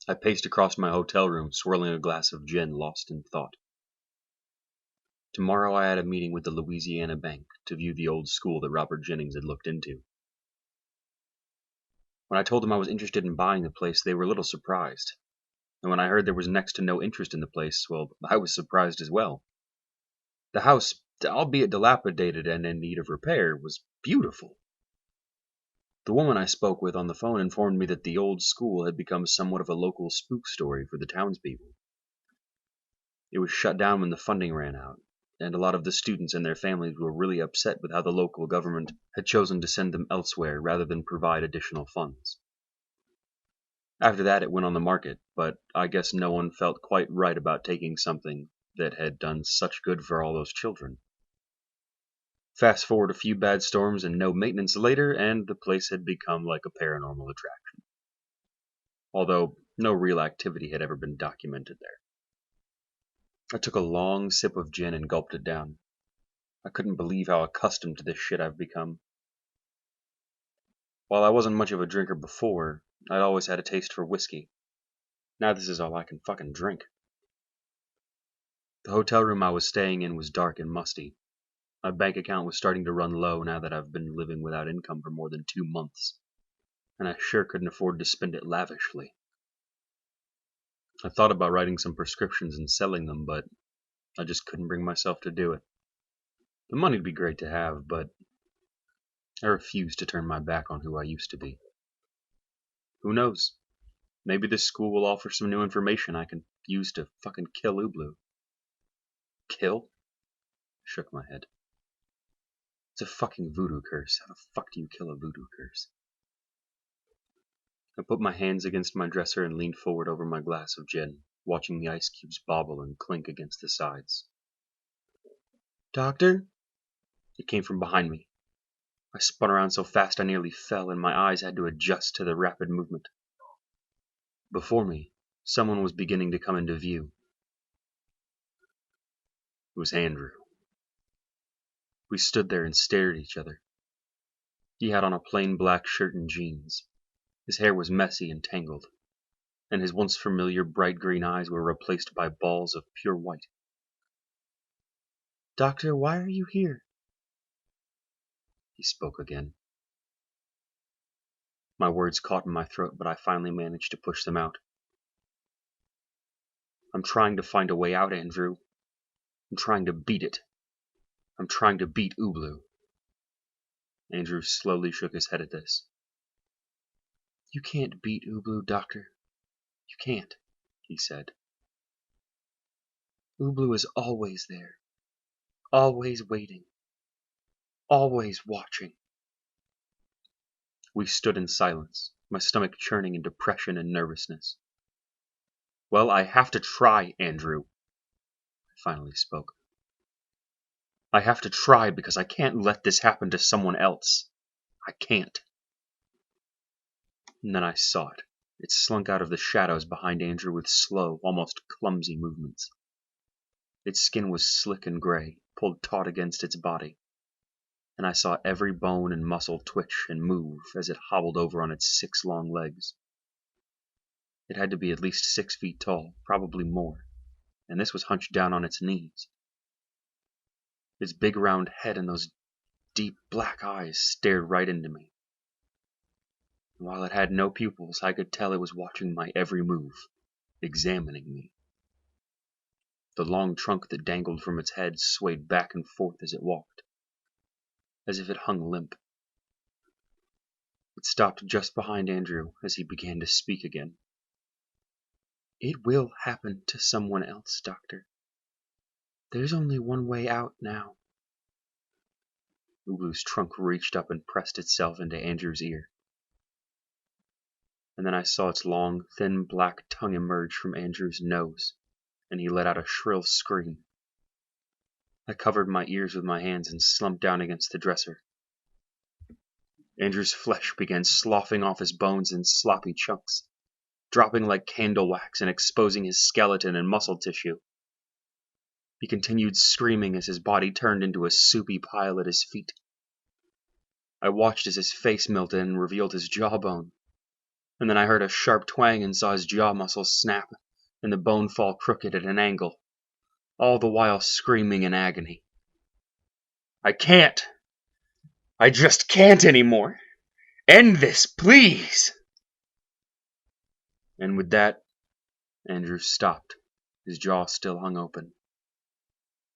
I paced across my hotel room, swirling a glass of gin, lost in thought. Tomorrow I had a meeting with the Louisiana Bank to view the old school that Robert Jennings had looked into. When I told them I was interested in buying the place, they were a little surprised. And when I heard there was next to no interest in the place, well, I was surprised as well. The house, albeit dilapidated and in need of repair, was beautiful. The woman I spoke with on the phone informed me that the old school had become somewhat of a local spook story for the townspeople. It was shut down when the funding ran out, and a lot of the students and their families were really upset with how the local government had chosen to send them elsewhere rather than provide additional funds. After that it went on the market, but I guess no one felt quite right about taking something that had done such good for all those children. Fast forward a few bad storms and no maintenance later, and the place had become like a paranormal attraction. Although no real activity had ever been documented there. I took a long sip of gin and gulped it down. I couldn't believe how accustomed to this shit I've become. While I wasn't much of a drinker before, I'd always had a taste for whiskey. Now this is all I can fucking drink. The hotel room I was staying in was dark and musty. My bank account was starting to run low now that I've been living without income for more than 2 months, and I sure couldn't afford to spend it lavishly. I thought about writing some prescriptions and selling them, but I just couldn't bring myself to do it. The money'd be great to have, but I refused to turn my back on who I used to be. Who knows? Maybe this school will offer some new information I can use to fucking kill Ubloo. Kill? I shook my head. It's a fucking voodoo curse. How the fuck do you kill a voodoo curse? I put my hands against my dresser and leaned forward over my glass of gin, watching the ice cubes bobble and clink against the sides. Doctor? It came from behind me. I spun around so fast I nearly fell, and my eyes had to adjust to the rapid movement. Before me, someone was beginning to come into view. It was Andrew. We stood there and stared at each other. He had on a plain black shirt and jeans. His hair was messy and tangled, and his once familiar bright green eyes were replaced by balls of pure white. Doctor, why are you here? He spoke again. My words caught in my throat, but I finally managed to push them out. I'm trying to find a way out, Andrew. I'm trying to beat it. I'm trying to beat Ubloo. Andrew slowly shook his head at this. You can't beat Ubloo, Doctor. You can't, he said. Ubloo is always there. Always waiting. Always watching. We stood in silence, my stomach churning in depression and nervousness. Well, I have to try, Andrew. I finally spoke. I have to try because I can't let this happen to someone else. I can't. And then I saw it. It slunk out of the shadows behind Andrew with slow, almost clumsy movements. Its skin was slick and gray, pulled taut against its body, and I saw every bone and muscle twitch and move as it hobbled over on its 6 long legs. It had to be at least 6 feet tall, probably more, and this was hunched down on its knees. Its big round head and those deep black eyes stared right into me. And while it had no pupils, I could tell it was watching my every move, examining me. The long trunk that dangled from its head swayed back and forth as it walked, as if it hung limp. It stopped just behind Andrew as he began to speak again. It will happen to someone else, Doctor. There's only one way out now. Ubloo's trunk reached up and pressed itself into Andrew's ear. And then I saw its long, thin black tongue emerge from Andrew's nose, and he let out a shrill scream. I covered my ears with my hands and slumped down against the dresser. Andrew's flesh began sloughing off his bones in sloppy chunks, dropping like candle wax and exposing his skeleton and muscle tissue. He continued screaming as his body turned into a soupy pile at his feet. I watched as his face melted and revealed his jawbone. and then I heard a sharp twang and saw his jaw muscles snap, and the bone fall crooked at an angle, all the while screaming in agony. I can't! I just can't anymore! End this, please! And with that, Andrew stopped, his jaw still hung open.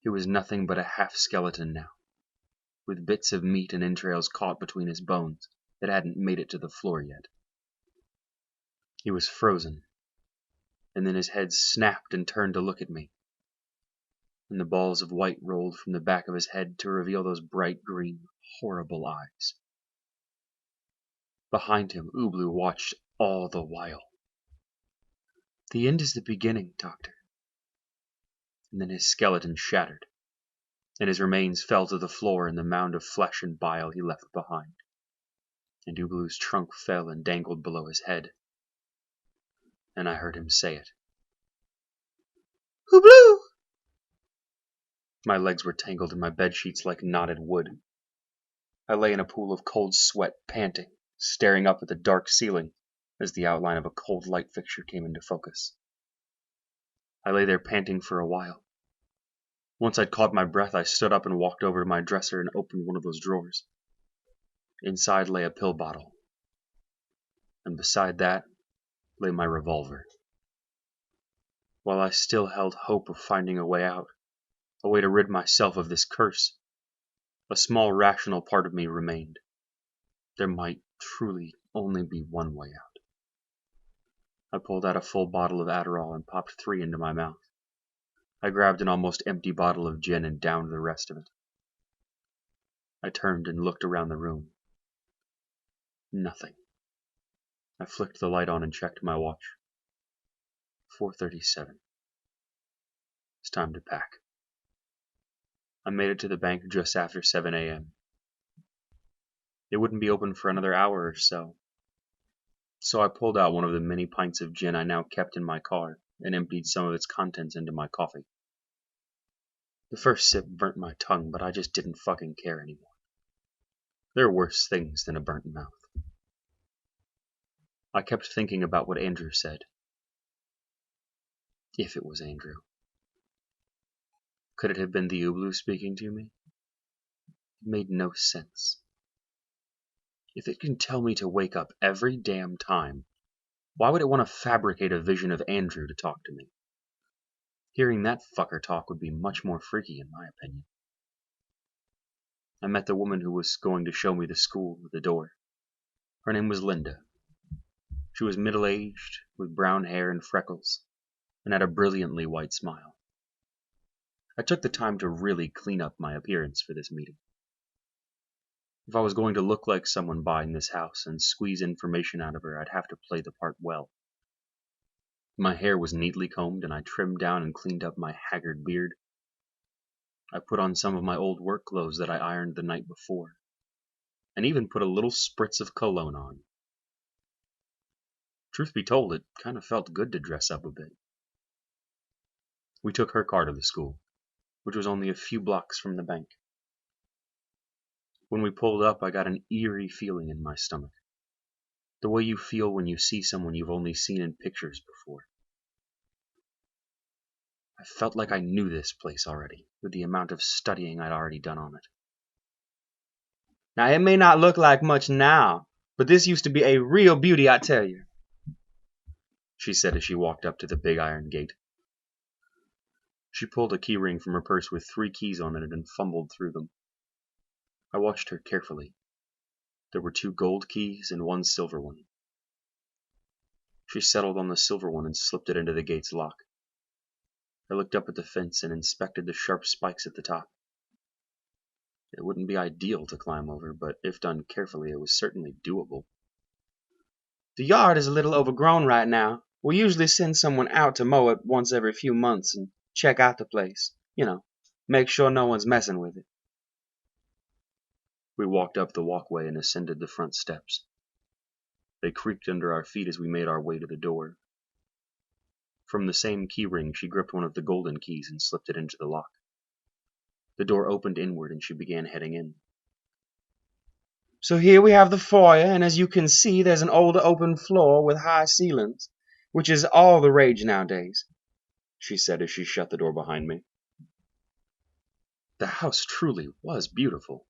He was nothing but a half-skeleton now, with bits of meat and entrails caught between his bones that hadn't made it to the floor yet. He was frozen, and then his head snapped and turned to look at me, and the balls of white rolled from the back of his head to reveal those bright green, horrible eyes. Behind him, Ubloo watched all the while. The end is the beginning, Doctor. And then his skeleton shattered, and his remains fell to the floor in the mound of flesh and bile he left behind. And Ubloo's trunk fell and dangled below his head. And I heard him say it. Ubloo! My legs were tangled in my bedsheets like knotted wood. I lay in a pool of cold sweat, panting, staring up at the dark ceiling as the outline of a cold light fixture came into focus. I lay there panting for a while. Once I'd caught my breath, I stood up and walked over to my dresser and opened one of those drawers. Inside lay a pill bottle, and beside that lay my revolver. While I still held hope of finding a way out, a way to rid myself of this curse, a small rational part of me remained. There might truly only be one way out. I pulled out a full bottle of Adderall and popped 3 into my mouth. I grabbed an almost empty bottle of gin and downed the rest of it. I turned and looked around the room. Nothing. I flicked the light on and checked my watch. 4:37. It's time to pack. I made it to the bank just after 7 a.m. It wouldn't be open for another hour or so. So I pulled out one of the many pints of gin I now kept in my car and emptied some of its contents into my coffee. The first sip burnt my tongue, but I just didn't fucking care anymore. There are worse things than a burnt mouth. I kept thinking about what Andrew said. If it was Andrew. Could it have been the Ubloo speaking to me? It made no sense. If it can tell me to wake up every damn time, why would it want to fabricate a vision of Andrew to talk to me? Hearing that fucker talk would be much more freaky, in my opinion. I met the woman who was going to show me the school at the door. Her name was Linda. She was middle-aged, with brown hair and freckles, and had a brilliantly white smile. I took the time to really clean up my appearance for this meeting. If I was going to look like someone buying this house and squeeze information out of her, I'd have to play the part well. My hair was neatly combed, and I trimmed down and cleaned up my haggard beard. I put on some of my old work clothes that I ironed the night before, and even put a little spritz of cologne on. Truth be told, it kind of felt good to dress up a bit. We took her car to the school, which was only a few blocks from the bank. When we pulled up, I got an eerie feeling in my stomach. The way you feel when you see someone you've only seen in pictures before. I felt like I knew this place already, with the amount of studying I'd already done on it. Now, it may not look like much now, but this used to be a real beauty, I tell you, she said as she walked up to the big iron gate. She pulled a key ring from her purse with 3 keys on it and fumbled through them. I watched her carefully. There were 2 gold keys and 1 silver one. She settled on the silver one and slipped it into the gate's lock. I looked up at the fence and inspected the sharp spikes at the top. It wouldn't be ideal to climb over, but if done carefully, it was certainly doable. The yard is a little overgrown right now. We usually send someone out to mow it once every few months and check out the place. Make sure no one's messing with it. We walked up the walkway and ascended the front steps. They creaked under our feet as we made our way to the door. From the same key ring, she gripped one of the golden keys and slipped it into the lock. The door opened inward and she began heading in. So here we have the foyer, and as you can see, there's an old open floor with high ceilings, which is all the rage nowadays, she said as she shut the door behind me. The house truly was beautiful,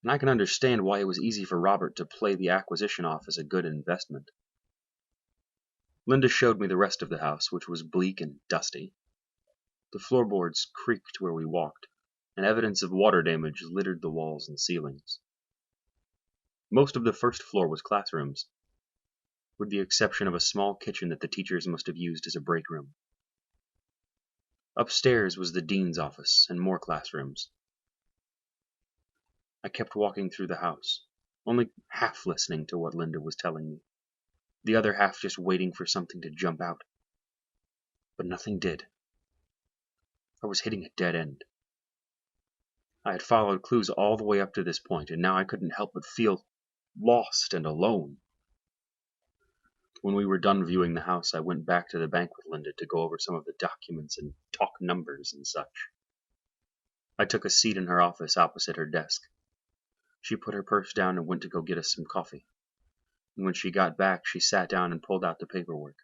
and I can understand why it was easy for Robert to play the acquisition off as a good investment. Linda showed me the rest of the house, which was bleak and dusty. The floorboards creaked where we walked, and evidence of water damage littered the walls and ceilings. Most of the first floor was classrooms, with the exception of a small kitchen that the teachers must have used as a break room. Upstairs was the dean's office and more classrooms. I kept walking through the house, only half listening to what Linda was telling me, the other half just waiting for something to jump out. But nothing did. I was hitting a dead end. I had followed clues all the way up to this point, and now I couldn't help but feel lost and alone. When we were done viewing the house, I went back to the bank with Linda to go over some of the documents and talk numbers and such. I took a seat in her office opposite her desk. She put her purse down and went to go get us some coffee. And when she got back, she sat down and pulled out the paperwork.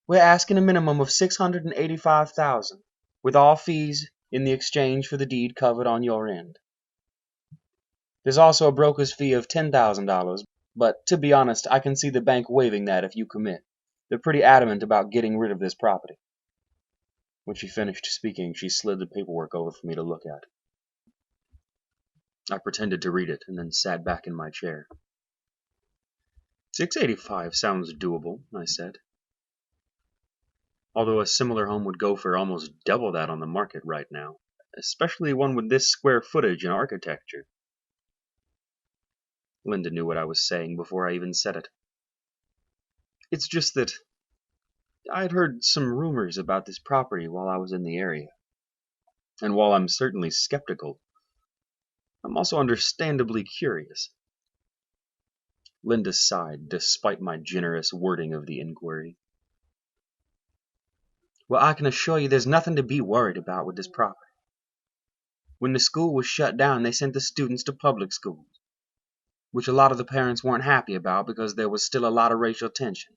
We're asking a minimum of $685,000, with all fees in the exchange for the deed covered on your end. There's also a broker's fee of $10,000, but to be honest, I can see the bank waiving that if you commit. They're pretty adamant about getting rid of this property. When she finished speaking, she slid the paperwork over for me to look at. I pretended to read it and then sat back in my chair. $685 sounds doable, I said. Although a similar home would go for almost double that on the market right now, especially one with this square footage and architecture. Linda knew what I was saying before I even said it. It's just that I'd heard some rumors about this property while I was in the area. And while I'm certainly skeptical, I'm also understandably curious. Linda sighed, despite my generous wording of the inquiry. Well, I can assure you there's nothing to be worried about with this property. When the school was shut down, they sent the students to public schools, which a lot of the parents weren't happy about because there was still a lot of racial tension.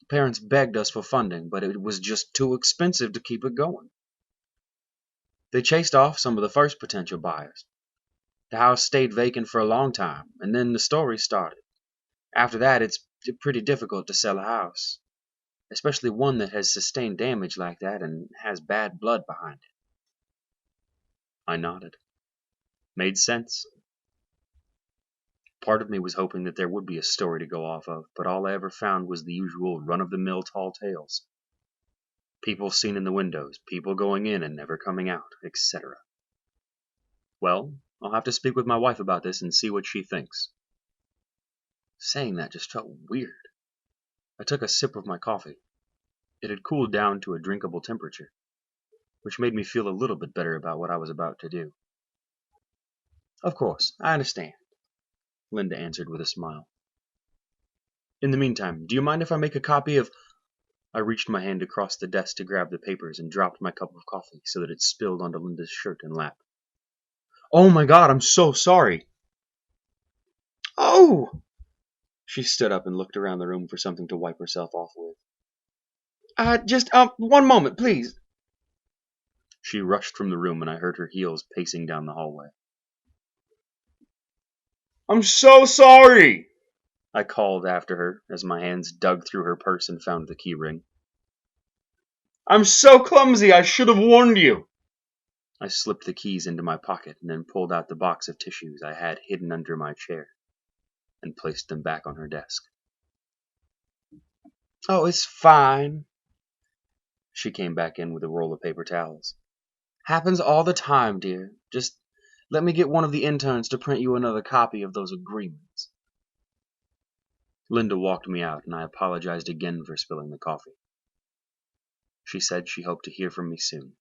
The parents begged us for funding, but it was just too expensive to keep it going. They chased off some of the first potential buyers. The house stayed vacant for a long time, and then the story started. After that, it's pretty difficult to sell a house, especially one that has sustained damage like that and has bad blood behind it. I nodded. Made sense. Part of me was hoping that there would be a story to go off of, but all I ever found was the usual run-of-the-mill tall tales. People seen in the windows, people going in and never coming out, etc. Well, I'll have to speak with my wife about this and see what she thinks. Saying that just felt weird. I took a sip of my coffee. It had cooled down to a drinkable temperature, which made me feel a little bit better about what I was about to do. Of course, I understand, Linda answered with a smile. In the meantime, do you mind if I make a copy of... I reached my hand across the desk to grab the papers and dropped my cup of coffee so that it spilled onto Linda's shirt and lap. Oh my God, I'm so sorry. Oh! She stood up and looked around the room for something to wipe herself off with. Just 1 moment, please. She rushed from the room and I heard her heels pacing down the hallway. I'm so sorry, I called after her as my hands dug through her purse and found the key ring. I'm so clumsy, I should have warned you. I slipped the keys into my pocket and then pulled out the box of tissues I had hidden under my chair and placed them back on her desk. Oh, it's fine. She came back in with a roll of paper towels. Happens all the time, dear. Just let me get one of the interns to print you another copy of those agreements. Linda walked me out, and I apologized again for spilling the coffee. She said she hoped to hear from me soon.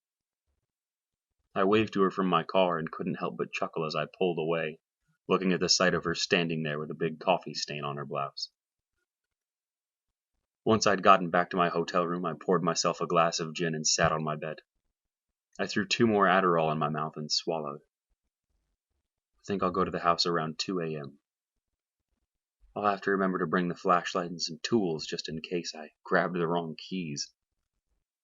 I waved to her from my car and couldn't help but chuckle as I pulled away, looking at the sight of her standing there with a big coffee stain on her blouse. Once I'd gotten back to my hotel room, I poured myself a glass of gin and sat on my bed. I threw 2 more Adderall in my mouth and swallowed. I think I'll go to the house around 2 a.m. I'll have to remember to bring the flashlight and some tools just in case I grabbed the wrong keys.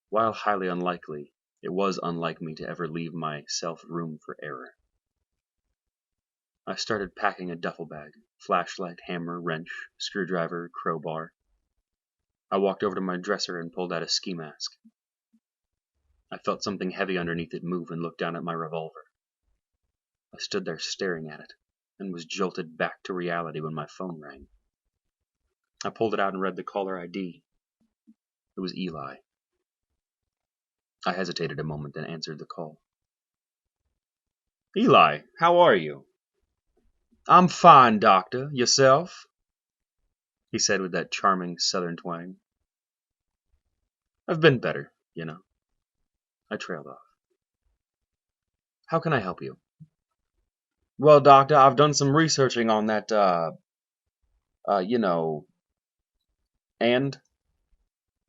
While highly unlikely, it was unlike me to ever leave myself room for error. I started packing a duffel bag, flashlight, hammer, wrench, screwdriver, crowbar. I walked over to my dresser and pulled out a ski mask. I felt something heavy underneath it move and looked down at my revolver. I stood there staring at it and was jolted back to reality when my phone rang. I pulled it out and read the caller ID. It was Eli. I hesitated a moment, then answered the call. Eli, how are you? I'm fine, Doctor. Yourself? He said with that charming southern twang. I've been better, you know. I trailed off. How can I help you? Well, Doctor, I've done some researching on that, and?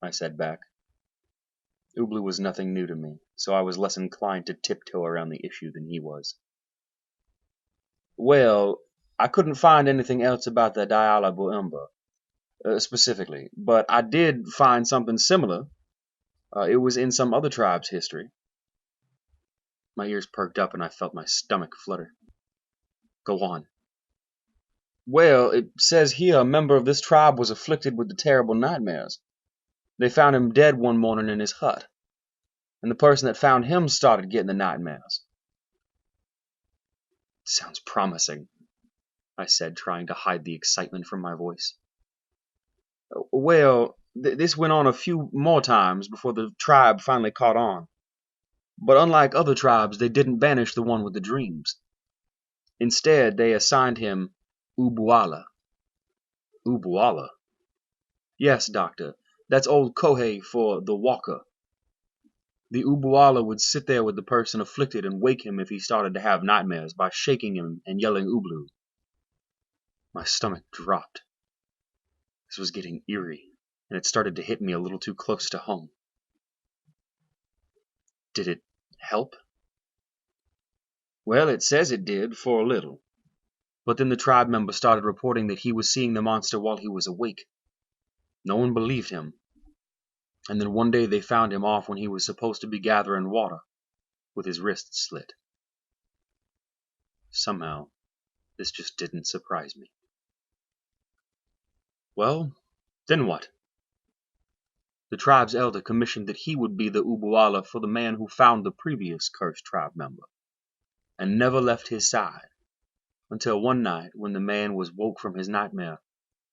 I said back. Ubloo was nothing new to me, so I was less inclined to tiptoe around the issue than he was. Well, I couldn't find anything else about the Dialable Ember, specifically, but I did find something similar. It was in some other tribe's history. My ears perked up and I felt my stomach flutter. Go on. Well, it says here a member of this tribe was afflicted with the terrible nightmares. They found him dead one morning in his hut, and the person that found him started getting the nightmares. Sounds promising, I said, trying to hide the excitement from my voice. Well, this went on a few more times before the tribe finally caught on. But unlike other tribes, they didn't banish the one with the dreams. Instead, they assigned him Ubuala. Ubuala? Yes, Doctor. That's old Kohei for the walker. The Ubuala would sit there with the person afflicted and wake him if he started to have nightmares by shaking him and yelling Ubloo. My stomach dropped. This was getting eerie, and it started to hit me a little too close to home. Did it help? Well, it says it did, for a little. But then the tribe member started reporting that he was seeing the monster while he was awake. No one believed him. And then one day they found him off when he was supposed to be gathering water, with his wrists slit. Somehow, this just didn't surprise me. Well, then what? The tribe's elder commissioned that he would be the Ubuala for the man who found the previous cursed tribe member, and never left his side, until one night when the man was woke from his nightmare,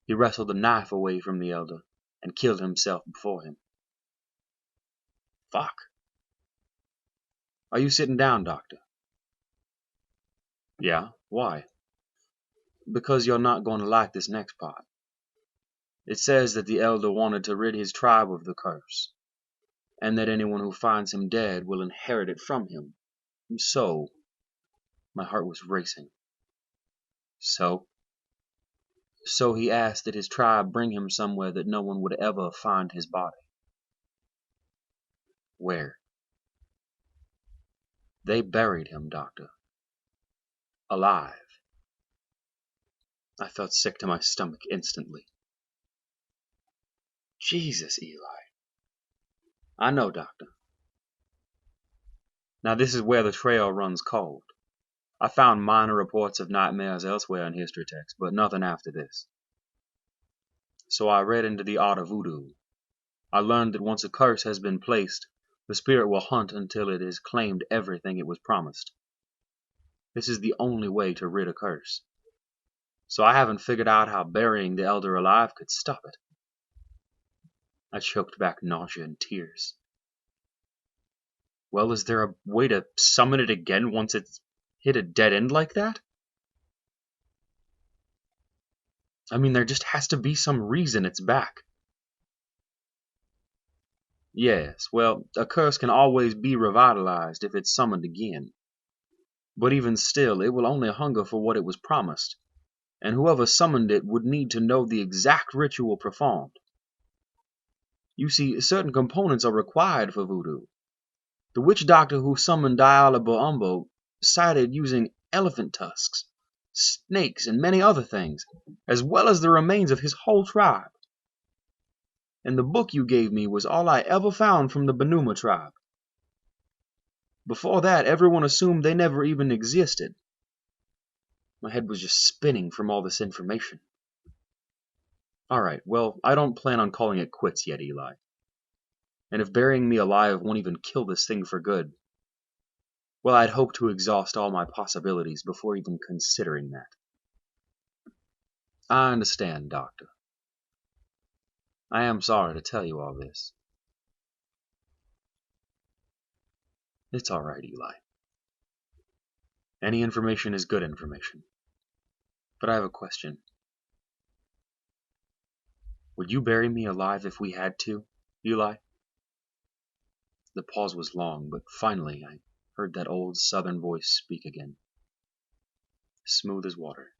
he wrestled a knife away from the elder and killed himself before him. Fuck. Are you sitting down, Doctor? Yeah, why? Because you're not going to like this next part. It says that the elder wanted to rid his tribe of the curse, and that anyone who finds him dead will inherit it from him. So, my heart was racing. So he asked that his tribe bring him somewhere that no one would ever find his body. Where? They buried him, Doctor. Alive. I felt sick to my stomach instantly. Jesus, Eli. I know, Doctor. Now this is where the trail runs cold. I found minor reports of nightmares elsewhere in history texts, but nothing after this. So I read into the art of voodoo. I learned that once a curse has been placed, the spirit will hunt until it has claimed everything it was promised. This is the only way to rid a curse. So I haven't figured out how burying the elder alive could stop it. I choked back nausea and tears. Well, is there a way to summon it again once it's hit a dead end like that? I mean, there just has to be some reason it's back. Yes, well, a curse can always be revitalized if it's summoned again. But even still, it will only hunger for what it was promised, and whoever summoned it would need to know the exact ritual performed. You see, certain components are required for voodoo. The witch doctor who summoned Dialabumbo cited using elephant tusks, snakes, and many other things, as well as the remains of his whole tribe. And the book you gave me was all I ever found from the Banuma tribe. Before that, everyone assumed they never even existed. My head was just spinning from all this information. Alright, well, I don't plan on calling it quits yet, Eli. And if burying me alive won't even kill this thing for good, well, I'd hope to exhaust all my possibilities before even considering that. I understand, Doctor. I am sorry to tell you all this. It's alright, Eli. Any information is good information. But I have a question. Would you bury me alive if we had to, Eli? The pause was long, but finally I heard that old southern voice speak again, smooth as water.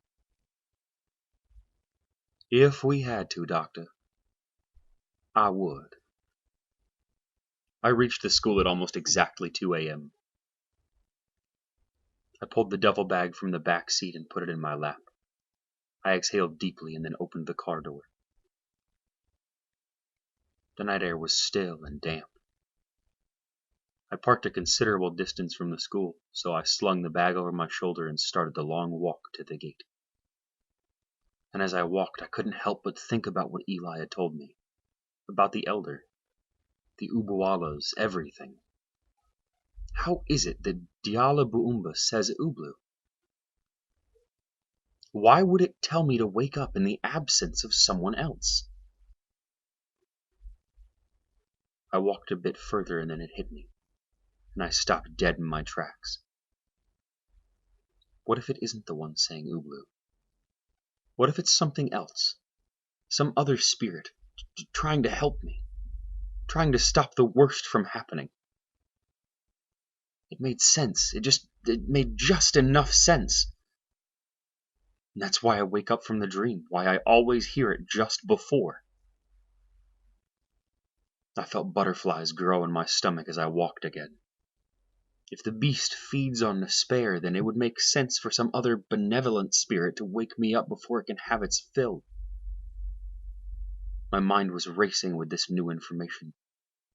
If we had to, Doctor, I would. I reached the school at almost exactly 2 a.m. I pulled the duffel bag from the back seat and put it in my lap. I exhaled deeply and then opened the car door. The night air was still and damp. I parked a considerable distance from the school, so I slung the bag over my shoulder and started the long walk to the gate. And as I walked, I couldn't help but think about what Eli had told me. About the elder, the Ubualas, everything. How is it that Dialabuumba says Ubloo? Why would it tell me to wake up in the absence of someone else? I walked a bit further and then it hit me, and I stopped dead in my tracks. What if it isn't the one saying Ubloo? What if it's something else? Some other spirit, trying to help me, trying to stop the worst from happening. It made sense. It made just enough sense. And that's why I wake up from the dream, why I always hear it just before. I felt butterflies grow in my stomach as I walked again. If the beast feeds on despair, then it would make sense for some other benevolent spirit to wake me up before it can have its fill. My mind was racing with this new information,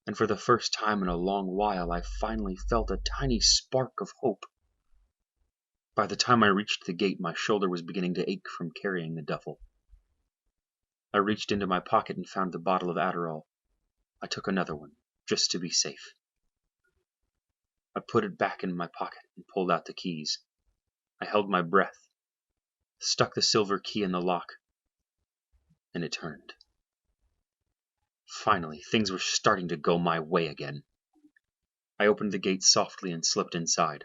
and for the first time in a long while I finally felt a tiny spark of hope. By the time I reached the gate, my shoulder was beginning to ache from carrying the duffel. I reached into my pocket and found the bottle of Adderall. I took another one, just to be safe. I put it back in my pocket and pulled out the keys. I held my breath, stuck the silver key in the lock, and it turned. Finally, things were starting to go my way again. I opened the gate softly and slipped inside.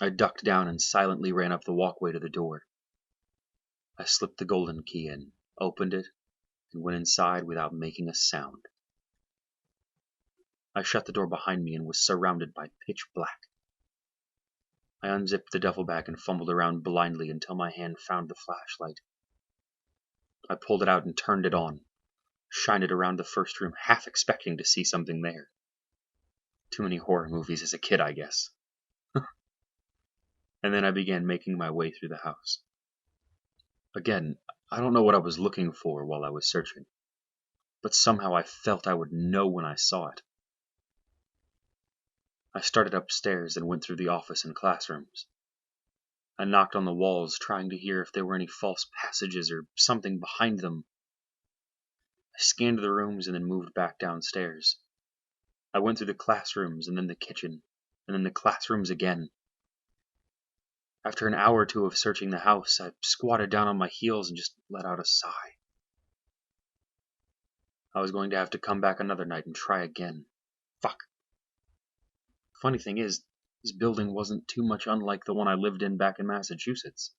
I ducked down and silently ran up the walkway to the door. I slipped the golden key in, opened it, and went inside without making a sound. I shut the door behind me and was surrounded by pitch black. I unzipped the duffel bag and fumbled around blindly until my hand found the flashlight. I pulled it out and turned it on, shined it around the first room, half expecting to see something there. Too many horror movies as a kid, I guess. And then I began making my way through the house. Again, I don't know what I was looking for while I was searching, but somehow I felt I would know when I saw it. I started upstairs and went through the office and classrooms. I knocked on the walls, trying to hear if there were any false passages or something behind them. I scanned the rooms and then moved back downstairs. I went through the classrooms and then the kitchen, and then the classrooms again. After an hour or two of searching the house, I squatted down on my heels and just let out a sigh. I was going to have to come back another night and try again. Fuck. Funny thing is, this building wasn't too much unlike the one I lived in back in Massachusetts.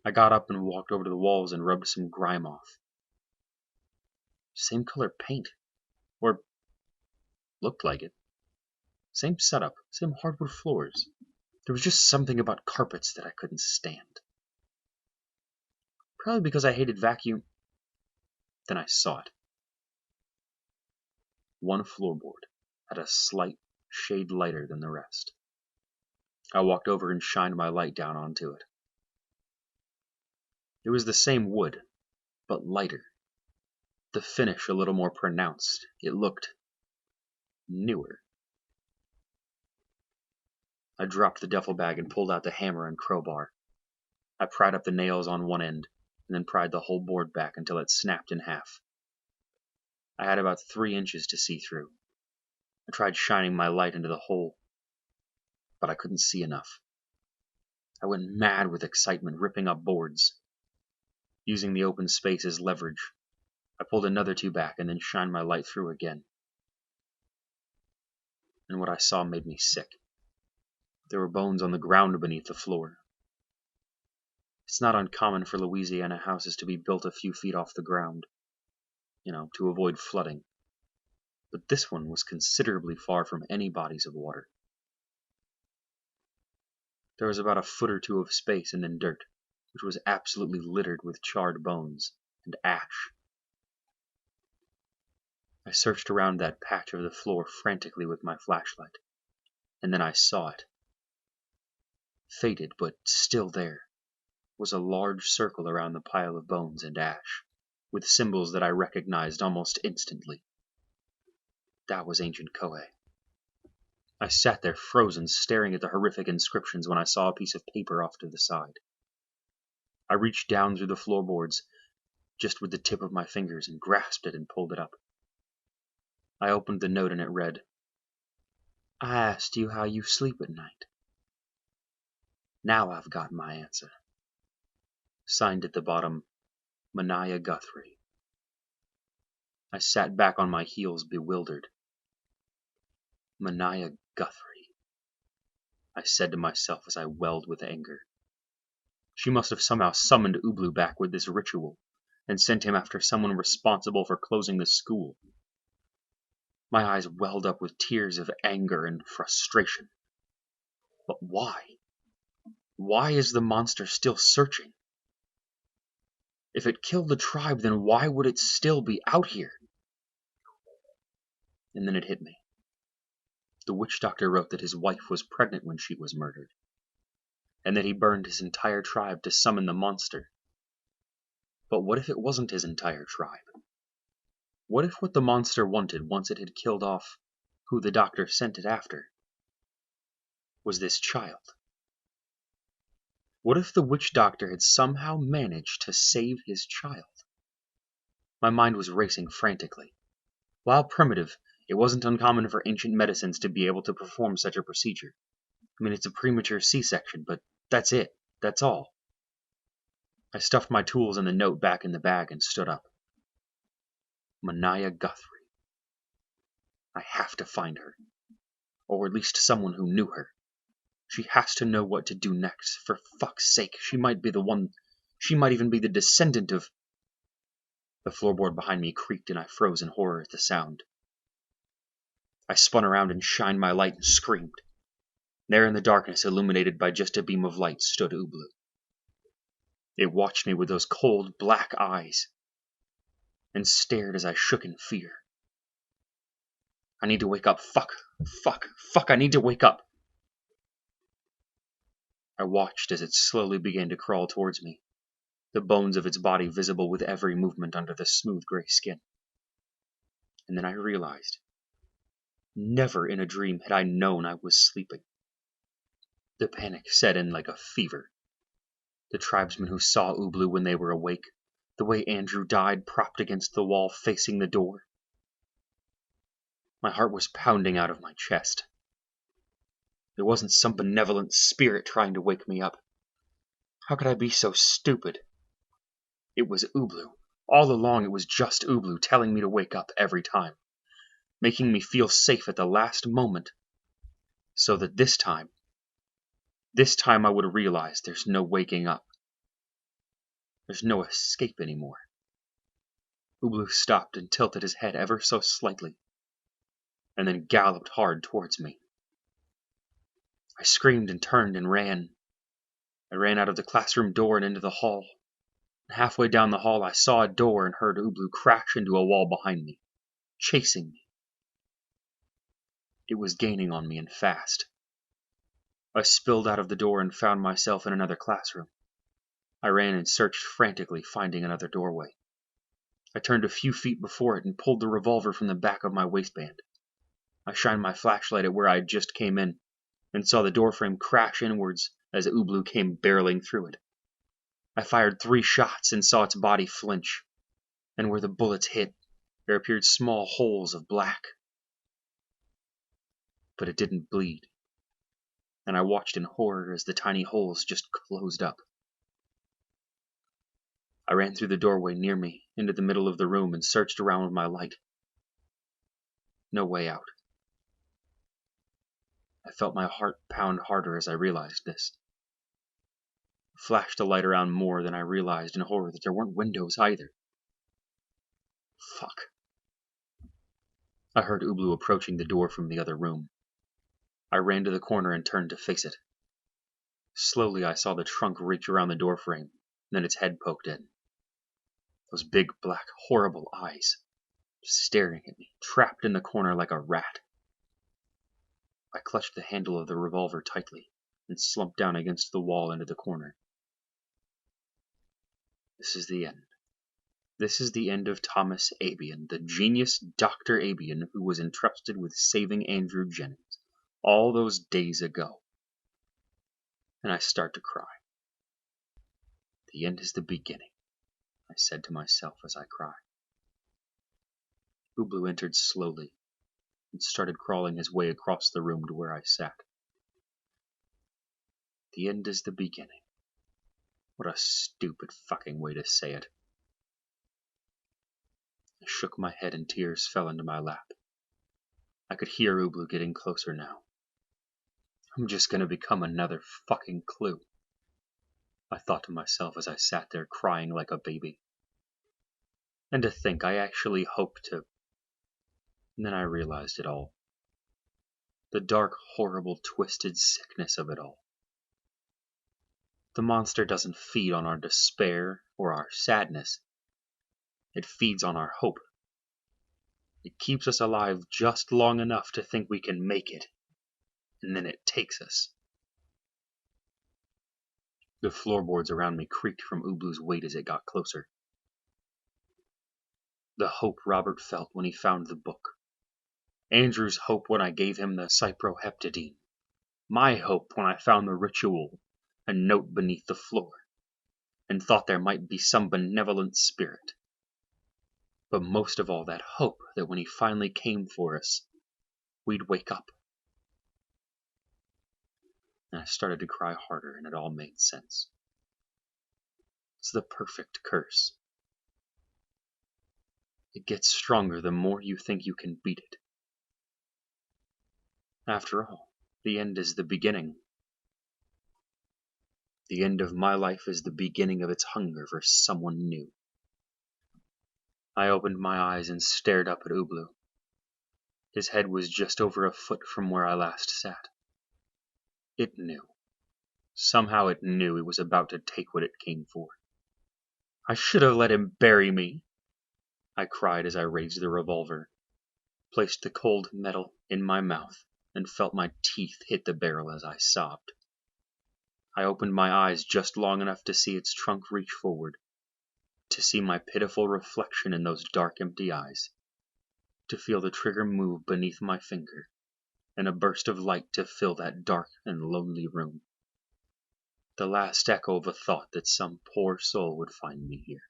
I got up and walked over to the walls and rubbed some grime off. Same color paint. Or looked like it. Same setup, same hardwood floors. There was just something about carpets that I couldn't stand. Probably because I hated vacuum. Then I saw it. One floorboard. had a slight shade lighter than the rest. I walked over and shined my light down onto it. It was the same wood, but lighter. The finish a little more pronounced. It looked newer. I dropped the duffel bag and pulled out the hammer and crowbar. I pried up the nails on one end, and then pried the whole board back until it snapped in half. I had about 3 inches to see through. I tried shining my light into the hole, but I couldn't see enough. I went mad with excitement, ripping up boards. Using the open space as leverage, I pulled another 2 back and then shined my light through again. And what I saw made me sick. There were bones on the ground beneath the floor. It's not uncommon for Louisiana houses to be built a few feet off the ground, to avoid flooding. But this one was considerably far from any bodies of water. There was about a foot or 2 of space and then dirt, which was absolutely littered with charred bones and ash. I searched around that patch of the floor frantically with my flashlight, and then I saw it. Faded, but still there, was a large circle around the pile of bones and ash, with symbols that I recognized almost instantly. That was ancient Kohe. I sat there frozen, staring at the horrific inscriptions when I saw a piece of paper off to the side. I reached down through the floorboards, just with the tip of my fingers, and grasped it and pulled it up. I opened the note and it read, "I asked you how you sleep at night. Now I've got my answer." Signed at the bottom, Mania Guthrie. I sat back on my heels, bewildered. Mania Guthrie, I said to myself as I welled with anger. She must have somehow summoned Ubloo back with this ritual, and sent him after someone responsible for closing the school. My eyes welled up with tears of anger and frustration. But why? Why is the monster still searching? If it killed the tribe, then why would it still be out here? And then it hit me. The witch doctor wrote that his wife was pregnant when she was murdered, and that he burned his entire tribe to summon the monster. But what if it wasn't his entire tribe? What if what the monster wanted once it had killed off who the doctor sent it after was this child? What if the witch doctor had somehow managed to save his child? My mind was racing frantically. While primitive, it wasn't uncommon for ancient medicines to be able to perform such a procedure. I mean, it's a premature C-section, but that's it. That's all. I stuffed my tools and the note back in the bag and stood up. Mania Guthrie. I have to find her. Or at least someone who knew her. She has to know what to do next. For fuck's sake, she might be the one. She might even be the descendant of. The floorboard behind me creaked and I froze in horror at the sound. I spun around and shined my light and screamed. There in the darkness, illuminated by just a beam of light, stood Ubloo. It watched me with those cold, black eyes, and stared as I shook in fear. I need to wake up. Fuck, I need to wake up. I watched as it slowly began to crawl towards me, the bones of its body visible with every movement under the smooth gray skin. And then I realized, never in a dream had I known I was sleeping. The panic set in like a fever. The tribesmen who saw Ubloo when they were awake, the way Andrew died propped against the wall facing the door. My heart was pounding out of my chest. It wasn't some benevolent spirit trying to wake me up. How could I be so stupid? It was Ubloo. All along it was just Ubloo telling me to wake up every time, making me feel safe at the last moment, so that this time I would realize there's no waking up. There's no escape anymore. Ubloo stopped and tilted his head ever so slightly, and then galloped hard towards me. I screamed and turned and ran. I ran out of the classroom door and into the hall. And halfway down the hall I saw a door and heard Ubloo crash into a wall behind me, chasing me. It was gaining on me and fast. I spilled out of the door and found myself in another classroom. I ran and searched frantically, finding another doorway. I turned a few feet before it and pulled the revolver from the back of my waistband. I shined my flashlight at where I had just came in, and saw the doorframe crash inwards as Ubloo came barreling through it. I fired 3 shots and saw its body flinch, and where the bullets hit, there appeared small holes of black. But it didn't bleed, and I watched in horror as the tiny holes just closed up. I ran through the doorway near me, into the middle of the room, and searched around with my light. No way out. I felt my heart pound harder as I realized this. I flashed the light around more than I realized in horror that there weren't windows either. Fuck. I heard Ubloo approaching the door from the other room. I ran to the corner and turned to face it. Slowly I saw the trunk reach around the doorframe, then its head poked in. Those big, black, horrible eyes, staring at me, trapped in the corner like a rat. I clutched the handle of the revolver tightly and slumped down against the wall into the corner. This is the end. This is the end of Thomas Abian, the genius Dr. Abian who was entrusted with saving Andrew Jennings all those days ago. And I start to cry. The end is the beginning, I said to myself as I cried. Ubloo entered slowly and started crawling his way across the room to where I sat. The end is the beginning. What a stupid fucking way to say it. I shook my head and tears fell into my lap. I could hear Ubloo getting closer now. I'm just gonna become another fucking clue, I thought to myself as I sat there crying like a baby. And to think I actually hoped to... And then I realized it all. The dark, horrible, twisted sickness of it all. The monster doesn't feed on our despair or our sadness. It feeds on our hope. It keeps us alive just long enough to think we can make it, and then it takes us. The floorboards around me creaked from Ubloo's weight as it got closer. The hope Robert felt when he found the book. Andrew's hope when I gave him the cyproheptadine. My hope when I found the ritual, a note beneath the floor, and thought there might be some benevolent spirit. But most of all, that hope that when he finally came for us, we'd wake up. And I started to cry harder, and it all made sense. It's the perfect curse. It gets stronger the more you think you can beat it. After all, the end is the beginning. The end of my life is the beginning of its hunger for someone new. I opened my eyes and stared up at Ubloo. His head was just over a foot from where I last sat. It knew. Somehow it knew it was about to take what it came for. I should have let him bury me, I cried as I raised the revolver, placed the cold metal in my mouth, and felt my teeth hit the barrel as I sobbed. I opened my eyes just long enough to see its trunk reach forward, to see my pitiful reflection in those dark, empty eyes, to feel the trigger move beneath my finger, and a burst of light to fill that dark and lonely room. The last echo of a thought that some poor soul would find me here.